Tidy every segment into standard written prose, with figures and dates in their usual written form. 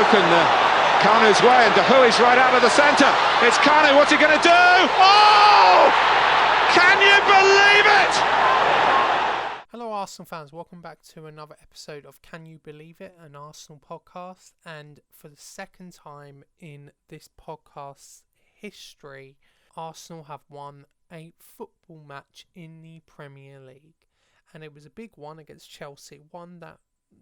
broken Kanu's way, and Dahui's right out of the centre. It's Kanu, what's he going to do? Oh! Can you believe it? Hello Arsenal fans, welcome back to another episode of Can You Believe It, an Arsenal podcast. And for the second time in this podcast's history, Arsenal have won a football match in the Premier League. And it was a big one against Chelsea, one that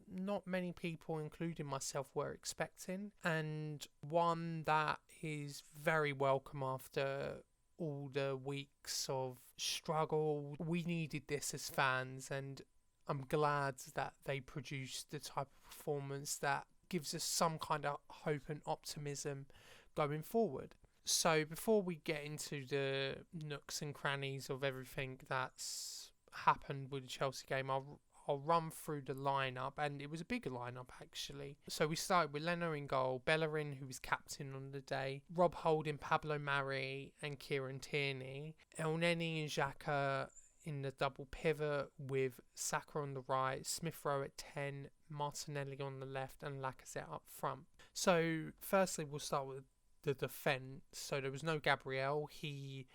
not many people, including myself, were expecting, and one that is very welcome after all the weeks of struggle. We needed this as fans, and I'm glad that they produced the type of performance that gives us some kind of hope and optimism going forward. So before we get into the nooks and crannies of everything that's happened with the Chelsea game, I'll run through the lineup, and it was a bigger lineup actually. So we started with Leno in goal, Bellerin, who was captain on the day, Rob Holding, Pablo Mari and Kieran Tierney, Elneny and Xhaka in the double pivot with Saka on the right, Smith Rowe at 10, Martinelli on the left and Lacazette up front. So firstly we'll start with the defence. So there was no Gabriel. He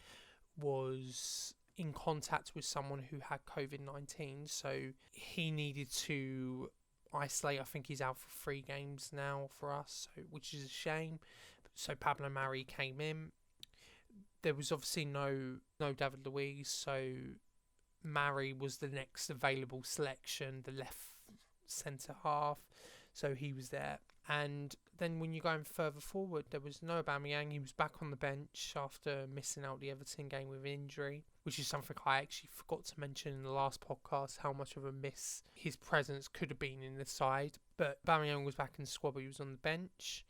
was in contact with someone who had COVID-19, so he needed to isolate. I think he's out for 3 games now for us, which is a shame. So Pablo Mari came in. There was obviously no David Luiz, so Mari was the next available selection, the left centre half, so he was there. And then when you're going further forward, there was no Aubameyang. He was back on the bench after missing out the Everton game with injury, which is something I actually forgot to mention in the last podcast, how much of a miss his presence could have been in the side. But Aubameyang was back in the squad, but he was on the bench.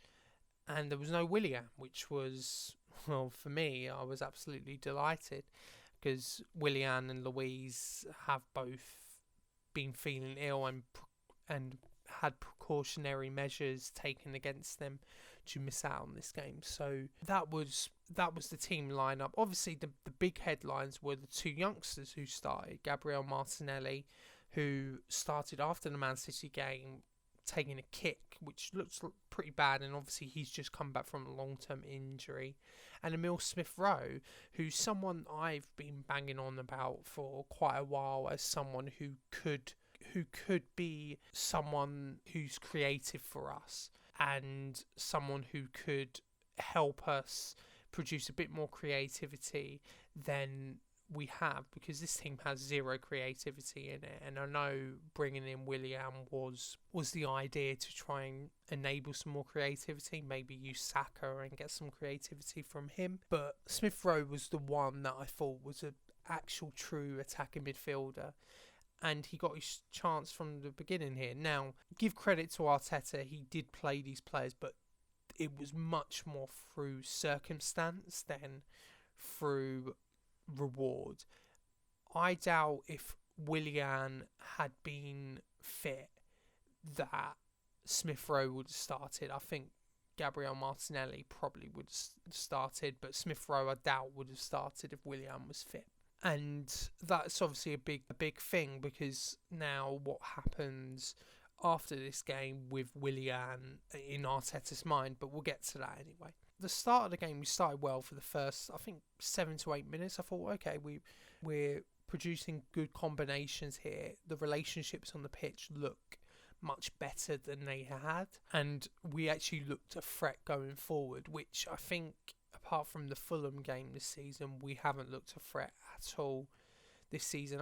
And there was no Willian, which was, well, for me, I was absolutely delighted, because Willian and Luiz have both been feeling ill and had precautionary measures taken against them to miss out on this game. So that was the team lineup. Obviously the big headlines were the 2 youngsters who started, Gabriel Martinelli, who started after the Man City game taking a kick which looks pretty bad, and obviously he's just come back from a long-term injury, and Emil Smith Rowe, who's someone I've been banging on about for quite a while as someone who could be someone who's creative for us and someone who could help us produce a bit more creativity than we have, because this team has 0 creativity in it. And I know bringing in Willian was the idea to try and enable some more creativity, maybe use Saka and get some creativity from him. But Smith Rowe was the one that I thought was an actual true attacking midfielder, and he got his chance from the beginning here. Now, give credit to Arteta, he did play these players, but it was much more through circumstance than through reward. I doubt if Willian had been fit that Smith Rowe would have started. I think Gabriel Martinelli probably would have started, but Smith Rowe I doubt would have started if Willian was fit. And that's obviously a big thing, because now what happens after this game with Willian in Arteta's mind, but we'll get to that anyway. The start of the game, we started well for the first, I think, 7 to 8 minutes. I thought, okay, we're producing good combinations here. The relationships on the pitch look much better than they had, and we actually looked a threat going forward, which I think, apart from the Fulham game this season, we haven't looked a threat at all this season.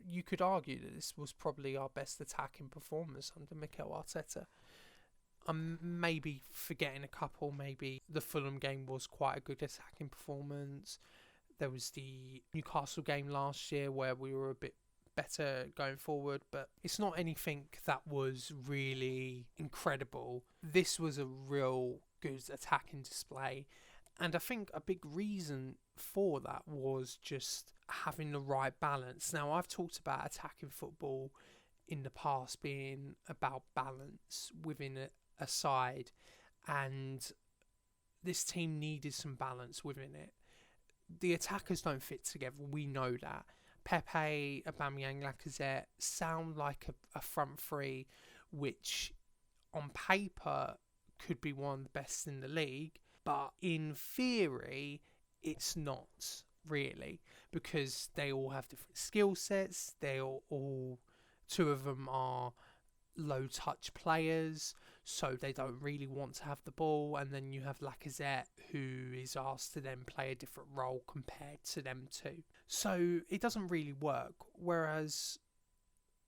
You could argue that this was probably our best attacking performance under Mikel Arteta. I'm maybe forgetting a couple. Maybe the Fulham game was quite a good attacking performance. There was the Newcastle game last year where we were a bit better going forward, but it's not anything that was really incredible. This was a real good attacking display, and I think a big reason for that was just having the right balance. Now, I've talked about attacking football in the past being about balance within a side, and this team needed some balance within it. The attackers don't fit together, we know that. Pepe, Aubameyang, Lacazette sound like a front three which on paper could be one of the best in the league, but in theory, it's not really, because they all have different skill sets. Two of them are low touch players, so they don't really want to have the ball, and then you have Lacazette, who is asked to then play a different role compared to them two. So it doesn't really work. Whereas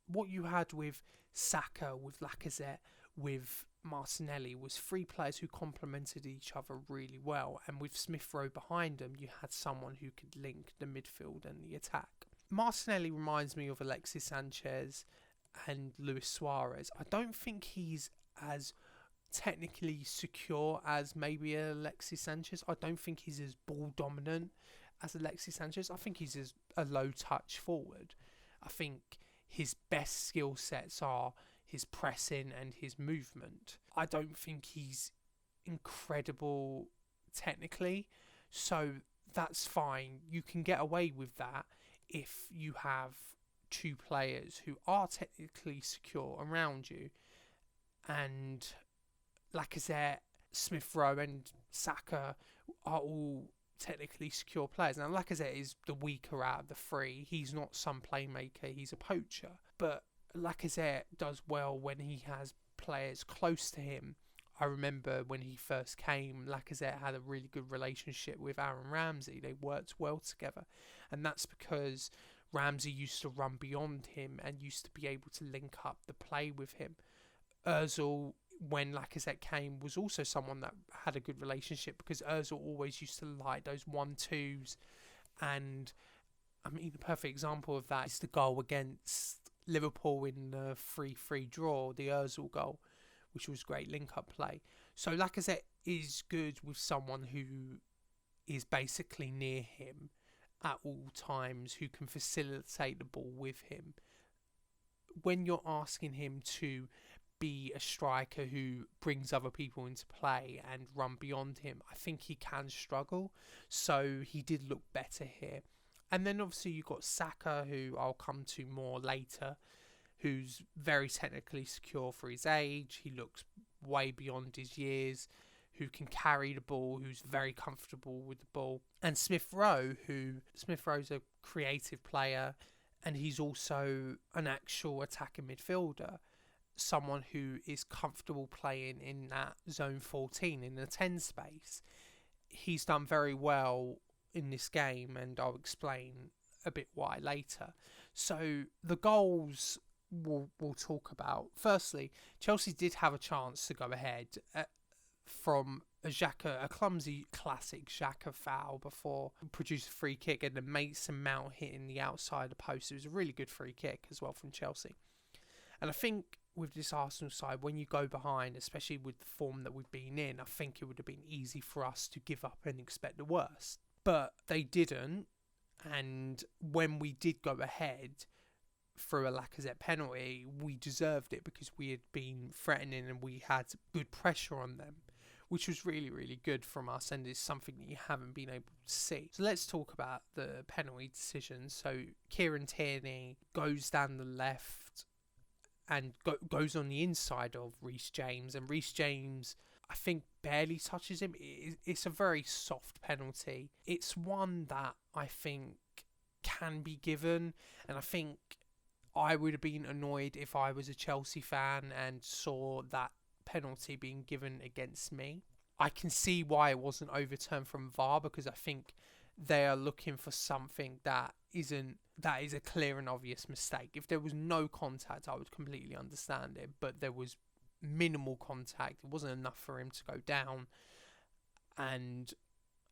what you had with Saka, with Lacazette, with Martinelli was three players who complemented each other really well, and with Smith Rowe behind them, you had someone who could link the midfield and the attack. Martinelli reminds me of Alexis Sanchez and Luis Suarez. I don't think he's as technically secure as maybe Alexis Sanchez. I don't think he's as ball dominant as Alexis Sanchez. I think he's a low touch forward. I think his best skill sets are his pressing and his movement. I don't think he's incredible technically, so that's fine. You can get away with that if you have two players who are technically secure around you, and Lacazette, Smith Rowe and Saka are all technically secure players. Now Lacazette is the weaker out of the three. He's not some playmaker, he's a poacher, but Lacazette does well when he has players close to him. I remember when he first came, Lacazette had a really good relationship with Aaron Ramsey. They worked well together, and that's because Ramsey used to run beyond him and used to be able to link up the play with him. Ozil, when Lacazette came, was also someone that had a good relationship, because Ozil always used to like those 1-2s. And I mean, the perfect example of that is the goal against Liverpool in the 3-3 draw, the Ozil goal, which was great link-up play. So Lacazette is good with someone who is basically near him at all times, who can facilitate the ball with him. When you're asking him to be a striker who brings other people into play and run beyond him, I think he can struggle. So he did look better here. And then obviously you've got Saka, who I'll come to more later, who's very technically secure for his age. He looks way beyond his years, who can carry the ball, who's very comfortable with the ball. And Smith Rowe's a creative player, and he's also an actual attacking midfielder, someone who is comfortable playing in that zone 14, in the 10 space. He's done very well in this game, and I'll explain a bit why later. So the goals we'll talk about. Firstly, Chelsea did have a chance to go ahead from a clumsy classic Xhaka foul before produced a free kick, and then Mason Mount hitting the outside of the post. It was a really good free kick as well from Chelsea. And I think with this Arsenal side, when you go behind, especially with the form that we've been in, I think it would have been easy for us to give up and expect the worst. But they didn't, and when we did go ahead through a Lacazette penalty, we deserved it because we had been threatening and we had good pressure on them, which was really, really good from us, and is something that you haven't been able to see. So let's talk about the penalty decision. So Kieran Tierney goes down the left and goes on the inside of Reece James, and Reece James, I think, barely touches him. It's a very soft penalty. It's one that I think can be given, and I think I would have been annoyed if I was a Chelsea fan and saw that penalty being given against me. I can see why it wasn't overturned from VAR, because I think they are looking for something that is a clear and obvious mistake. If there was no contact, I would completely understand it, but there was minimal contact. It wasn't enough for him to go down, and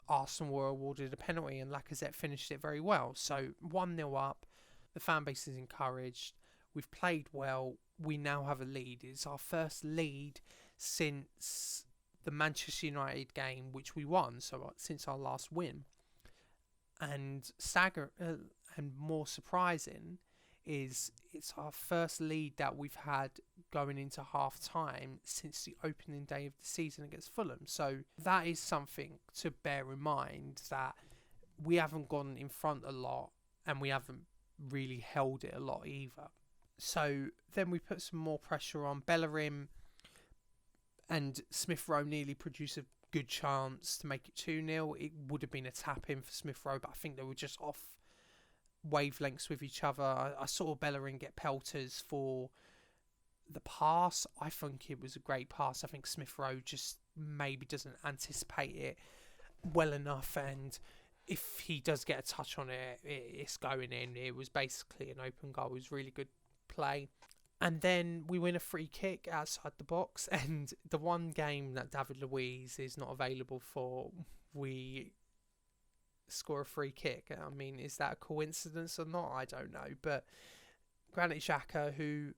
Arsenal were awarded a penalty, and Lacazette finished it very well. So 1-0 up, the fan base is encouraged, we've played well, we now have a lead. It's our first lead since the Manchester United game, which we won, so since our last win. And more surprising is it's our first lead that we've had going into half time since the opening day of the season against Fulham. So that is something to bear in mind, that we haven't gone in front a lot and we haven't really held it a lot either. So then we put some more pressure on. Bellerin and Smith Rowe nearly produced a good chance to make it 2-0. It would have been a tap-in for Smith Rowe, but I think they were just off wavelengths with each other. I saw Bellerin get pelters for the pass. I think it was a great pass. I think Smith Rowe just maybe doesn't anticipate it well enough, and if he does get a touch on it, it's going in. It was basically an open goal. It was really good play. And then we win a free kick outside the box, and the one game that David Luiz is not available for, we score a free kick. I mean, is that a coincidence or not? I don't know. But Granit Xhaka, who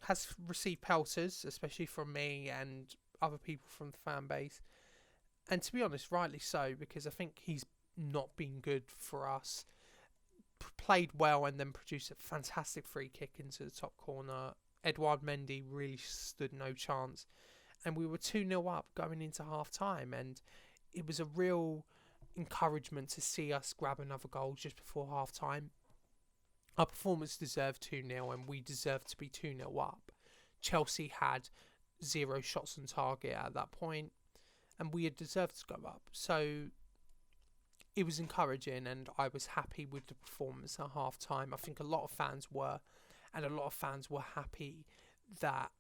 has received pelters, especially from me and other people from the fan base, and to be honest, rightly so, because I think he's not been good for us, played well and then produced a fantastic free kick into the top corner. Edouard Mendy really stood no chance, and we were 2-0 up going into half time, and it was a real encouragement to see us grab another goal just before half time. Our performance deserved 2-0, and we deserved to be 2-0 up. Chelsea had 0 shots on target at that point, and we had deserved to go up. So it was encouraging, and I was happy with the performance at half time. I think a lot of fans were, and a lot of fans were happy that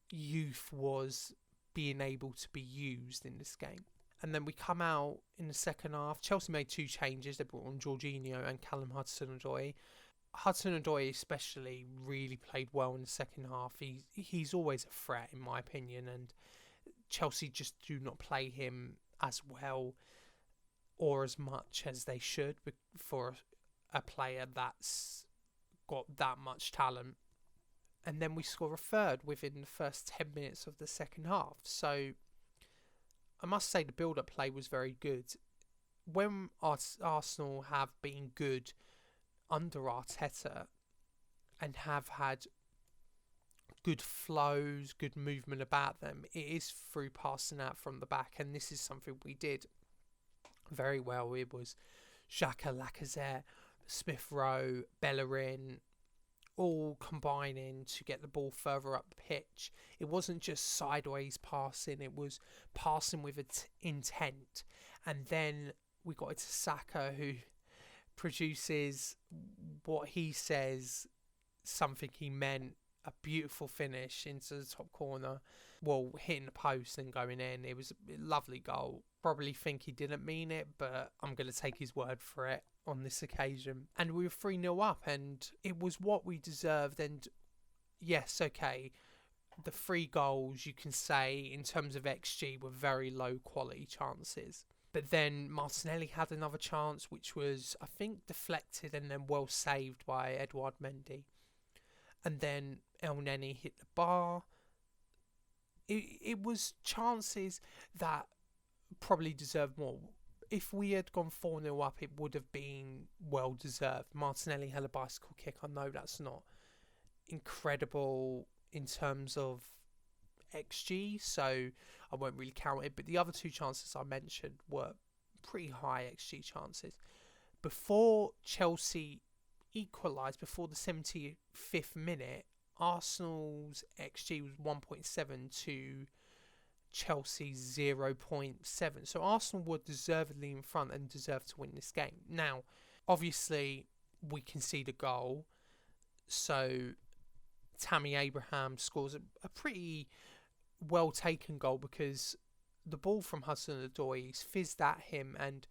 youth was being able to be used in this game. And then we come out in the second half. Chelsea made 2 changes. They brought on Jorginho and Callum Hudson-Odoi. Hudson-Odoi especially really played well in the second half. He's always a threat, in my opinion, and Chelsea just do not play him as well or as much as they should for a player that's got that much talent. And then we score a third within the first 10 minutes of the second half. So I must say the build-up play was very good. When Arsenal have been good under Arteta and have had good flows, good movement about them, it is through passing out from the back, and this is something we did very well. It was Xhaka, Lacazette, Smith Rowe, Bellerin, all combining to get the ball further up the pitch. It wasn't just sideways passing, it was passing with intent. And then we got into Saka, who produces what he says something he meant, a beautiful finish into the top corner, well, hitting the post and going in. It was a lovely goal. Probably think he didn't mean it, but I'm going to take his word for it on this occasion. And we were 3-0 up, and it was what we deserved. And yes, okay, the 3 goals, you can say, in terms of XG, were very low quality chances. But then Martinelli had another chance, which was, I think, deflected and then well saved by Edouard Mendy. And then El Neni hit the bar. It was chances that probably deserved more. If we had gone 4-0 up, it would have been well deserved. Martinelli had a bicycle kick. I know that's not incredible in terms of XG, so I won't really count it. But the other 2 chances I mentioned were pretty high XG chances. Before Chelsea equalised, before the 75th minute, Arsenal's XG was 1.7 to Chelsea's 0.7. So Arsenal were deservedly in front and deserved to win this game. Now, obviously, we concede a goal. So Tammy Abraham scores a pretty well taken goal, because the ball from Hudson-Odoi is fizzed at him, and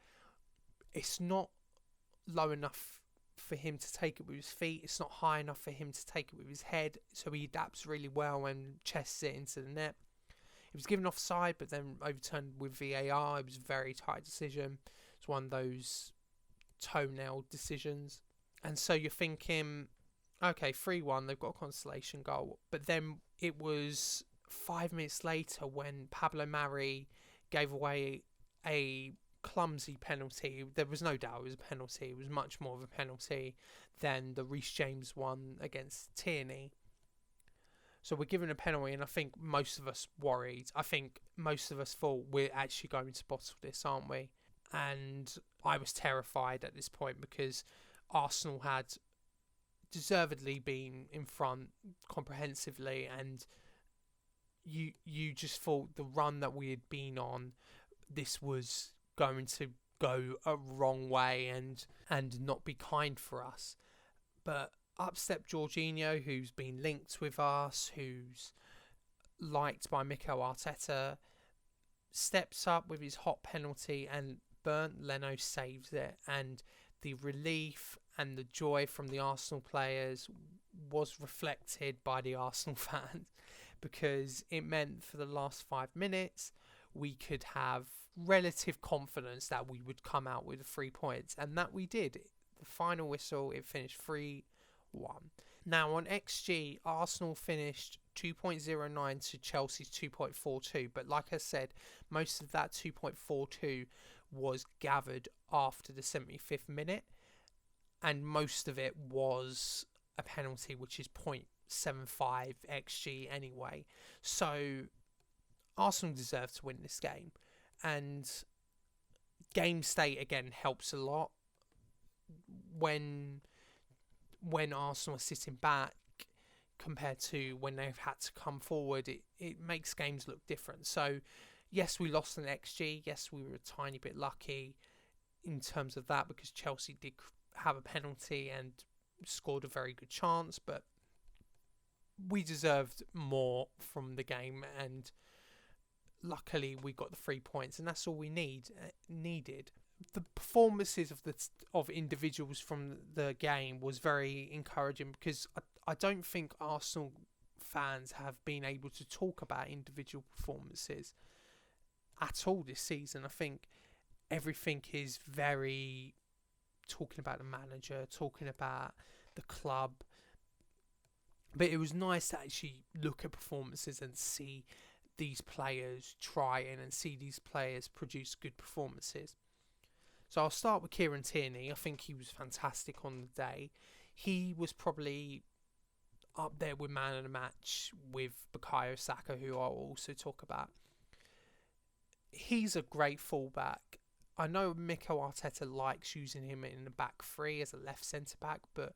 it's not low enough for him to take it with his feet. It's not high enough for him to take it with his head. So he adapts really well and chests it into the net. It was given offside, but then overturned with VAR. It was a very tight decision. It's one of those toenail decisions. And so you're thinking, okay, 3-1, they've got a consolation goal. But then it was 5 minutes later when Pablo Mari gave away a clumsy penalty. There was no doubt it was a penalty. It was much more of a penalty than the Reece James one against Tierney. So we're given a penalty, and I think most of us worried. I think most of us thought we're actually going to bottle this, aren't we? And I was terrified at this point, because Arsenal had deservedly been in front comprehensively, and you just thought the run that we had been on, this was going to go a wrong way and not be kind for us. But up stepped Jorginho, who's been linked with us, who's liked by Mikel Arteta, steps up with his hot penalty, and Bernd Leno saves it. And the relief and the joy from the Arsenal players was reflected by the Arsenal fans, because it meant for the last 5 minutes we could have relative confidence that we would come out with 3 points, and that we did. The final whistle, it finished 3-1. Now on XG, Arsenal finished 2.09 to Chelsea's 2.42, but like I said, most of that 2.42 was gathered after the 75th minute, and most of it was a penalty, which is 0.75 XG anyway. So Arsenal deserve to win this game, and game state again helps a lot. When Arsenal are sitting back compared to when they've had to come forward, it makes games look different. So yes, we lost an XG. Yes, we were a tiny bit lucky in terms of that, because Chelsea did have a penalty and scored a very good chance, but we deserved more from the game, and luckily we got the 3 points, and that's all we needed. The performances of individuals from the game was very encouraging, because I don't think Arsenal fans have been able to talk about individual performances at all this season. I think everything is very talking about the manager, talking about the club, but it was nice to actually look at performances and see these players trying and see these players produce good performances. So I'll start with Kieran Tierney. I think he was fantastic on the day. He was probably up there with man of the match with Bukayo Saka, who I'll also talk about. He's a great fullback. I know Mikel Arteta likes using him in the back three as a left centre back, but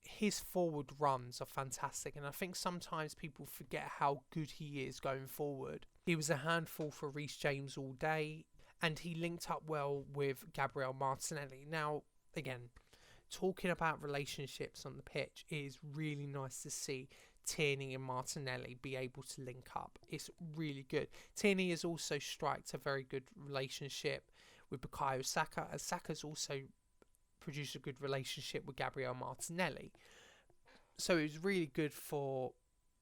his forward runs are fantastic, and I think sometimes people forget how good he is going forward. He was a handful for Reece James all day, and he linked up well with Gabriel Martinelli. Now, again, talking about relationships on the pitch, it is really nice to see Tierney and Martinelli be able to link up. It's really good. Tierney has also striked a very good relationship with Bukayo Saka, and Saka's also produced a good relationship with Gabriel Martinelli. So it was really good for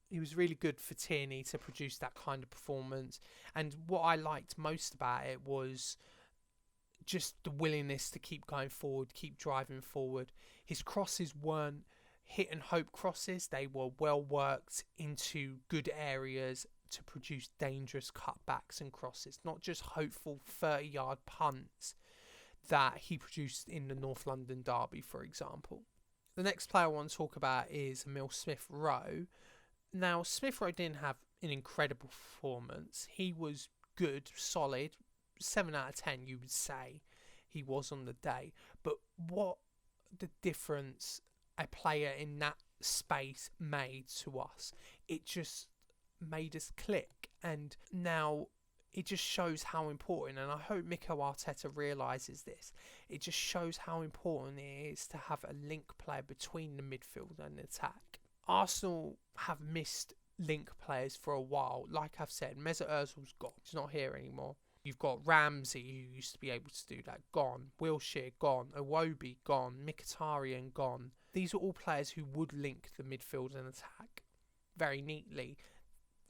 Tierney to produce that kind of performance. And what I liked most about it was just the willingness to keep going forward, keep driving forward. His crosses weren't hit and hope crosses. They were well worked into good areas to produce dangerous cutbacks and crosses, not just hopeful 30-yard punts that he produced in the North London derby, for example. The next player I want to talk about is Emil Smith-Rowe. Now, Smith-Rowe didn't have an incredible performance. He was good, solid, 7 out of 10 you would say he was on the day. But what the difference a player in that space made to us, it just made us click. And now it just shows how important, and I hope Mikel Arteta realises this, it just shows how important it is to have a link player between the midfield and the attack. Arsenal have missed link players for a while. Like I've said, Mesut Ozil's gone. He's not here anymore. You've got Ramsey, who used to be able to do that, gone. Wilshere, gone. Iwobi, gone. Mkhitaryan, gone. These are all players who would link the midfield and attack very neatly.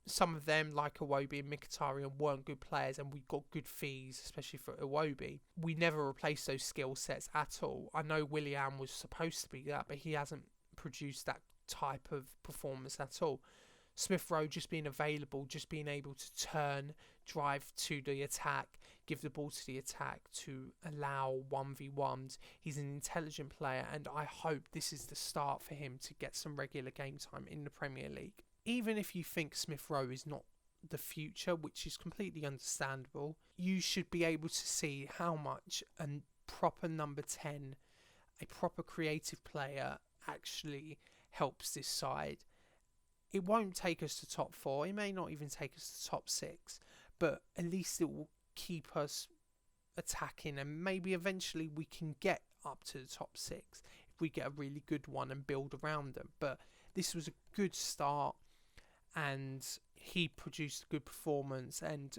Some of them, like Iwobi and Mkhitaryan, weren't good players, and we got good fees, especially for Iwobi. We never replaced those skill sets at all. I know Willian was supposed to be that, but he hasn't produced that type of performance at all. Smith-Rowe just being available, just being able to turn, drive to the attack, give the ball to the attack to allow 1v1s. He's an intelligent player, and I hope this is the start for him to get some regular game time in the Premier League. Even if you think Smith-Rowe is not the future, which is completely understandable, you should be able to see how much a proper number 10, a proper creative player, actually helps this side. it won't take us to top 4. It may not even take us to top 6, but at least it will keep us attacking, and maybe eventually we can get up to the top 6 if we get a really good one and build around them. But this was a good start, and he produced a good performance, and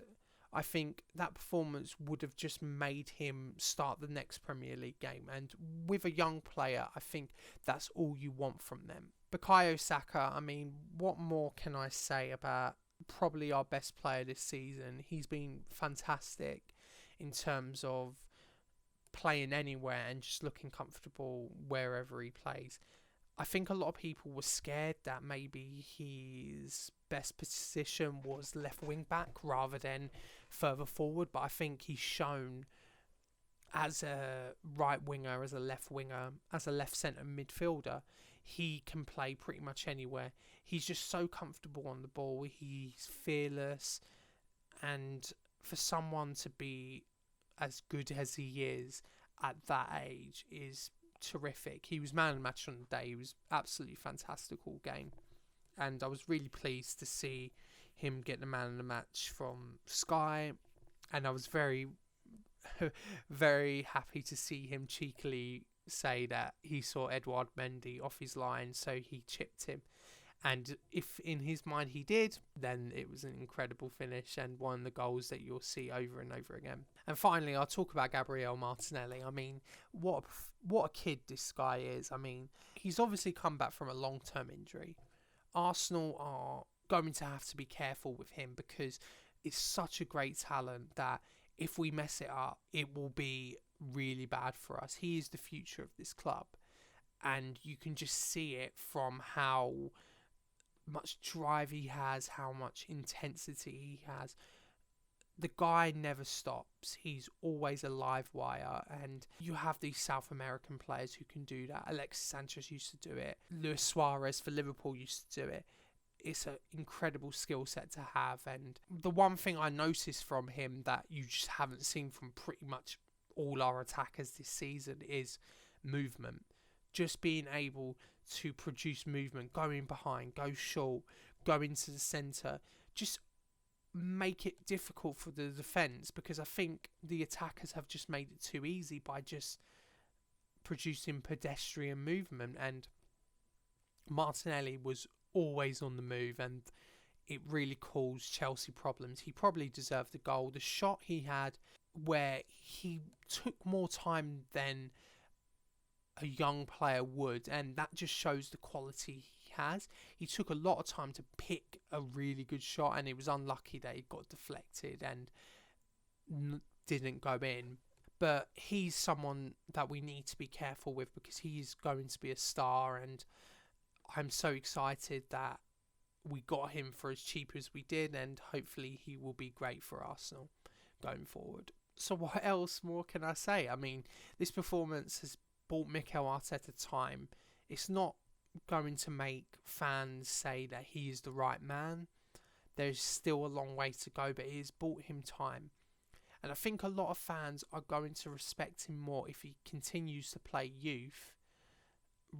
I think that performance would have just made him start the next Premier League game. And with a young player, I think that's all you want from them. Bukayo Saka, I mean, what more can I say about probably our best player this season? He's been fantastic in terms of playing anywhere and just looking comfortable wherever he plays. I think a lot of people were scared that maybe his best position was left wing back rather than further forward, but I think he's shown as a right winger, as a left winger, as a left centre midfielder, he can play pretty much anywhere. He's just so comfortable on the ball, he's fearless, and for someone to be as good as he is at that age is terrific. He was man of the match on the day. He was absolutely fantastic all game, and I was really pleased to see him get the man of the match from Sky, and I was very very happy to see him cheekily say that he saw Edouard Mendy off his line, so he chipped him. And if in his mind he did, then it was an incredible finish and one of the goals that you'll see over and over again. And finally, I'll talk about Gabriel Martinelli. I mean, what a kid this guy is. I mean, he's obviously come back from a long-term injury. Arsenal are going to have to be careful with him because it's such a great talent that if we mess it up, it will be really bad for us. He is the future of this club. And you can just see it from how much drive he has, how much intensity he has. The guy never stops. He's always a live wire, and you have these South American players who can do that. Alexis Sanchez used to do it. Luis Suarez for Liverpool used to do it. It's an incredible skill set to have, and the one thing I noticed from him that you just haven't seen from pretty much all our attackers this season is movement. Just being able to produce movement, go in behind, go short, go into the centre, just make it difficult for the defence, because I think the attackers have just made it too easy by just producing pedestrian movement, and Martinelli was always on the move, and it really caused Chelsea problems. He probably deserved the goal. The shot he had where he took more time than a young player would, and that just shows the quality he has. He took a lot of time to pick a really good shot, and it was unlucky that it got deflected and didn't go in. But he's someone that we need to be careful with because he's going to be a star, and I'm so excited that we got him for as cheap as we did, and hopefully he will be great for Arsenal going forward. So what else more can I say? I mean, this performance has bought Mikel Arteta time. It's not going to make fans say that he is the right man. There's still a long way to go, but it has bought him time. And I think a lot of fans are going to respect him more if he continues to play youth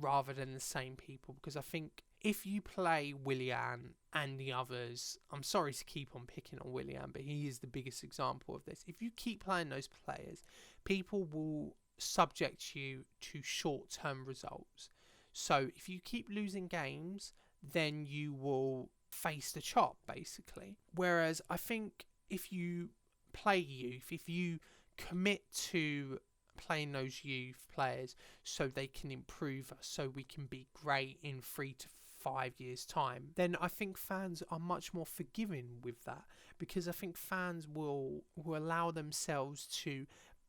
rather than the same people, because I think if you play Willian and the others, I'm sorry to keep on picking on Willian, but he is the biggest example of this. If you keep playing those players, people will subject you to short-term results. So if you keep losing games, then you will face the chop, basically. Whereas I think if you play youth, if you commit to playing those youth players so they can improve us, so we can be great in 3 to 5 years time, then I think fans are much more forgiving with that, because I think fans will allow themselves to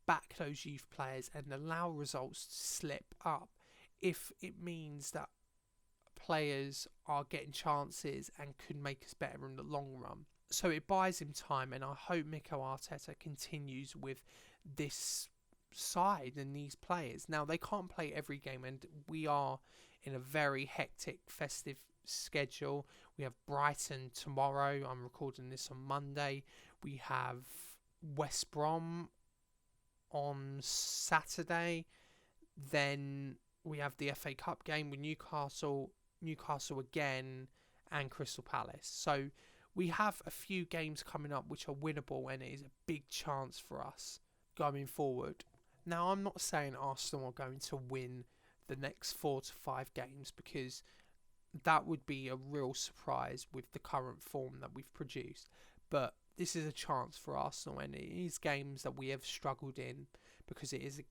back those youth players and allow results to slip up if it means that players are getting chances and could make us better in the long run. So it buys him time, and I hope Mikel Arteta continues with this side and these players. Now, they can't play every game, and we are in a very hectic festive schedule. We have Brighton tomorrow. I'm recording this on Monday. We have West Brom on Saturday. Then we have the FA Cup game with Newcastle again, and Crystal Palace. So we have a few games coming up which are winnable, and it is a big chance for us going forward. Now, I'm not saying Arsenal are going to win the next 4 to 5 games, because that would be a real surprise with the current form that we've produced. But this is a chance for Arsenal, and it is games that we have struggled in, because it is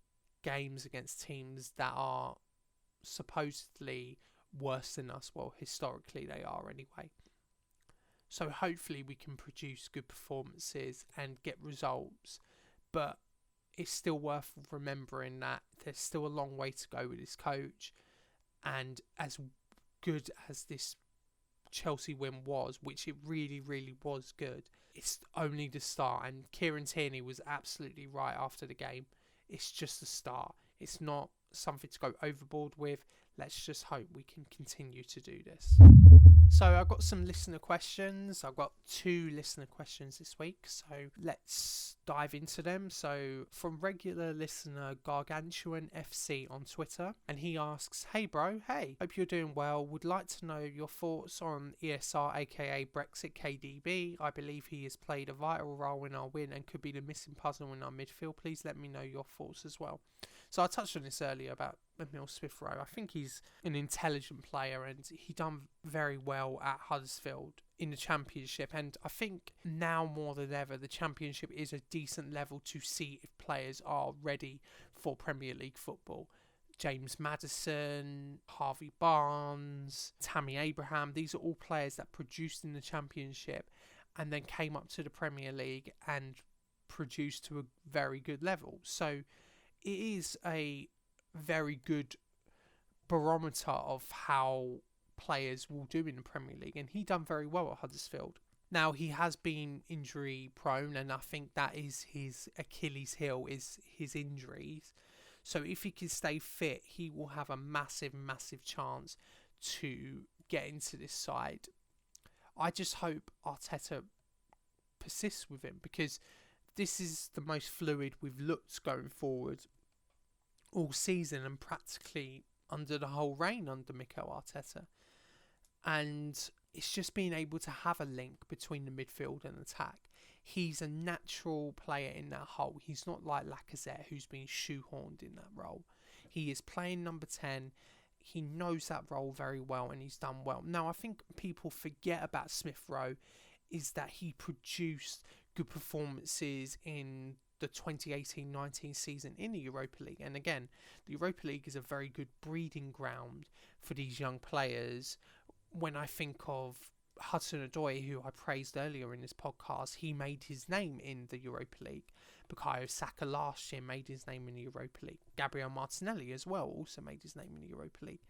games against teams that are supposedly worse than us. Well, historically they are anyway. So hopefully we can produce good performances and get results, but it's still worth remembering that there's still a long way to go with this coach, and as good as this Chelsea win was, which it really, really was good, it's only the start. And Kieran Tierney was absolutely right after the game. It's just the start. It's not something to go overboard with. Let's just hope we can continue to do this. So I've got some listener questions. I've got 2 listener questions this week, so let's dive into them. So from regular listener Gargantuan FC on Twitter, and he asks, "Hey bro, hey, hope you're doing well. Would like to know your thoughts on ESR aka Brexit KDB. I believe he has played a vital role in our win and could be the missing puzzle in our midfield. Please let me know your thoughts as well." So I touched on this earlier about Emile Smith-Rowe. I think he's an intelligent player, and he done very well at Huddersfield in the Championship. And I think now more than ever, the Championship is a decent level to see if players are ready for Premier League football. James Maddison, Harvey Barnes, Tammy Abraham, these are all players that produced in the Championship and then came up to the Premier League and produced to a very good level. So it is a very good barometer of how players will do in the Premier League, and he done very well at Huddersfield. Now, he has been injury prone, and I think that is his Achilles heel, is his injuries. So if he can stay fit, he will have a massive chance to get into this side. I just hope Arteta persists with him, because this is the most fluid we've looked going forward all season, and practically under the whole reign under Mikel Arteta. And it's just being able to have a link between the midfield and attack. He's a natural player in that hole. He's not like Lacazette, who's been shoehorned in that role. He is playing number 10. He knows that role very well, and he's done well. Now, I think people forget about Smith-Rowe is that he produced good performances in the 2018-19 season in the Europa League. And again, the Europa League is a very good breeding ground for these young players. When I think of Hudson-Odoi, who I praised earlier in this podcast, he made his name in the Europa League. Bukayo Saka last year made his name in the Europa League. Gabriel Martinelli as well also made his name in the Europa League.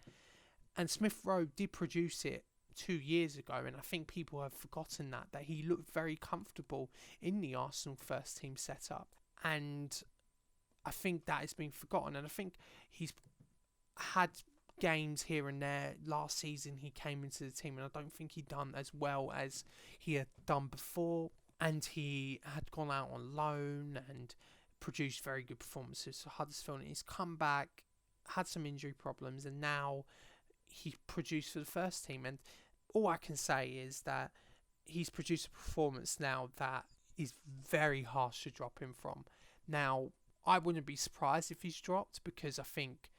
And Smith-Rowe did produce it 2 years ago, and I think people have forgotten that he looked very comfortable in the Arsenal first team setup, and I think that has been forgotten. And I think he's had games here and there. Last season he came into the team, and I don't think he'd done as well as he had done before, and he had gone out on loan and produced very good performances for Huddersfield, and he's come back, had some injury problems, and now he produced for the first team. And all I can say is that he's produced a performance now that is very harsh to drop him from. Now, I wouldn't be surprised if he's dropped, because I think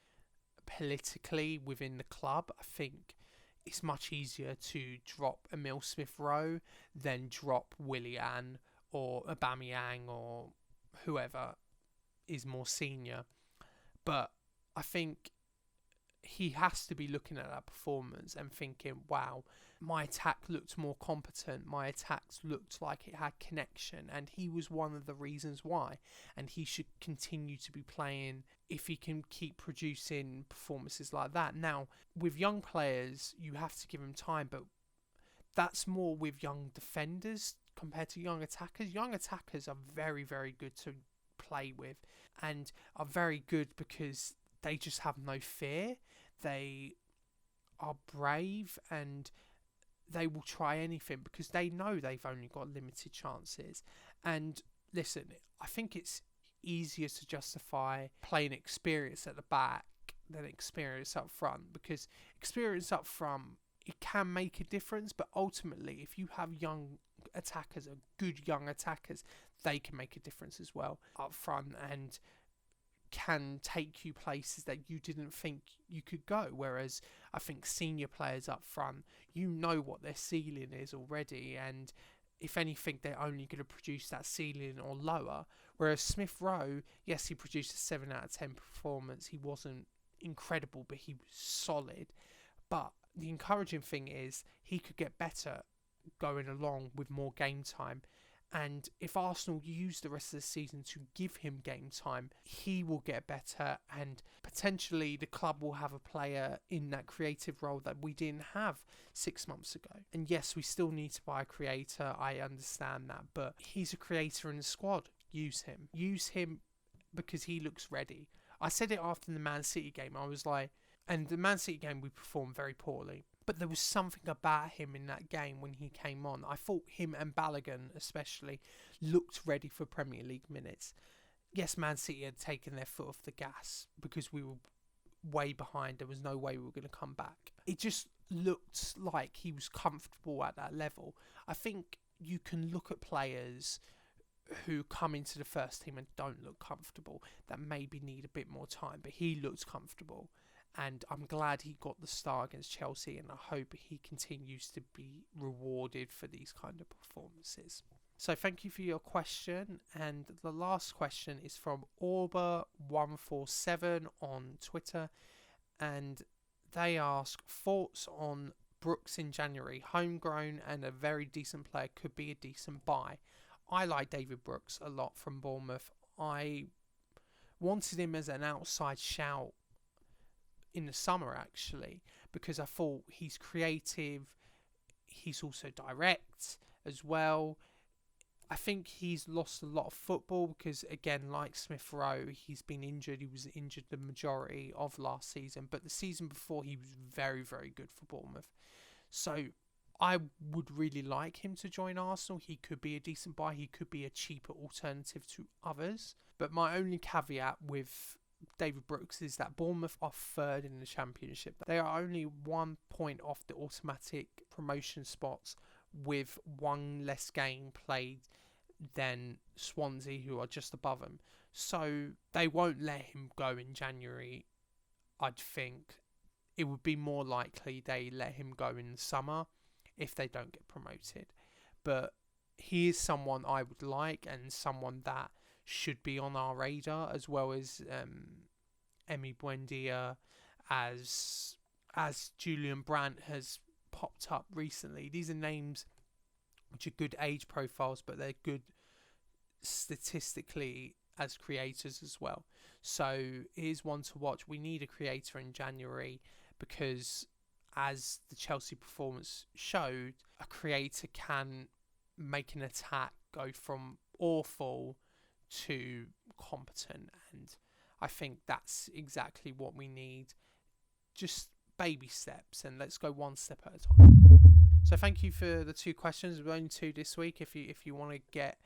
politically within the club, I think it's much easier to drop Emile Smith-Rowe than drop Willian or Aubameyang or whoever is more senior. But I think he has to be looking at that performance and thinking, wow, my attack looked more competent, my attacks looked like it had connection, and he was one of the reasons why. And he should continue to be playing if he can keep producing performances like that. Now, with young players, you have to give them time, but that's more with young defenders compared to young attackers. Young attackers are very, very good to play with, and are very good because they just have no fear. They are brave, and they will try anything because they know they've only got limited chances. And listen, I think it's easier to justify playing experience at the back than experience up front, because experience up front it can make a difference, but ultimately, if you have young attackers, or good young attackers, they can make a difference as well up front and can take you places that you didn't think you could go. Whereas I think senior players up front, you know what their ceiling is already, and if anything, they're only going to produce that ceiling or lower. Whereas Smith Rowe, yes, he produced a 7 out of 10 performance. He wasn't incredible, but he was solid. But the encouraging thing is he could get better going along with more game time. And if Arsenal use the rest of the season to give him game time, he will get better, and potentially the club will have a player in that creative role that we didn't have 6 months ago. And yes, we still need to buy a creator, I understand that, but he's a creator in the squad. Use him. Use him because he looks ready. I said it after the Man City game, I was like, and the Man City game we performed very poorly. But there was something about him in that game when he came on. I thought him and Balogun especially looked ready for Premier League minutes. Yes, Man City had taken their foot off the gas because we were way behind. There was no way we were going to come back. It just looked like he was comfortable at that level. I think you can look at players who come into the first team and don't look comfortable, that maybe need a bit more time, but he looked comfortable. And I'm glad he got the start against Chelsea, and I hope he continues to be rewarded for these kind of performances. So thank you for your question. And the last question is from Orba147 on Twitter. And they ask, thoughts on Brooks in January? Homegrown and a very decent player, could be a decent buy. I like David Brooks a lot from Bournemouth. I wanted him as an outside shout in the summer, actually, because I thought he's creative, he's also direct as well. I think he's lost a lot of football because, again, like Smith Rowe, he's been injured. He was injured the majority of last season, but the season before he was very, very good for Bournemouth. So I would really like him to join Arsenal. He could be a decent buy. He could be a cheaper alternative to others. But my only caveat with David Brooks is that Bournemouth are third in the Championship. They are only 1 point off the automatic promotion spots with one less game played than Swansea, who are just above them. So they won't let him go in January, I'd think. It would be more likely they let him go in the summer if they don't get promoted. But he is someone I would like, and someone that should be on our radar, as well as Emi Buendia, as Julian Brandt has popped up recently. These are names which are good age profiles, but they're good statistically as creators as well. So here's one to watch. We need a creator in January because, as the Chelsea performance showed, a creator can make an attack go from awful to competent, and I think that's exactly what we need. Just baby steps, and let's go one step at a time. So thank you for the 2 questions. We're only 2 this week. If you want to get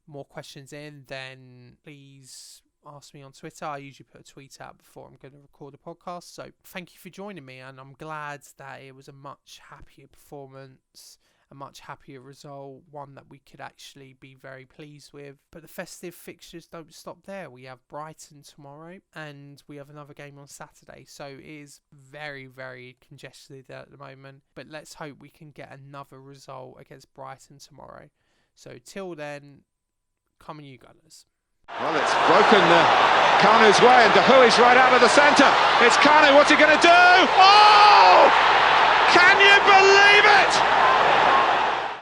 more questions in, then please ask me on Twitter. I usually put a tweet out before I'm going to record a podcast. So thank you for joining me, and I'm glad that it was a much happier performance, a much happier result, one that we could actually be very pleased with. But the festive fixtures don't stop there. We have Brighton tomorrow, and we have another game on Saturday. So it is very, very congested at the moment. But let's hope we can get another result against Brighton tomorrow. So till then, come on you Gunners. Well, it's broken Kanu's way, and De Hui's right out of the centre. It's Kanu, what's he going to do? Oh!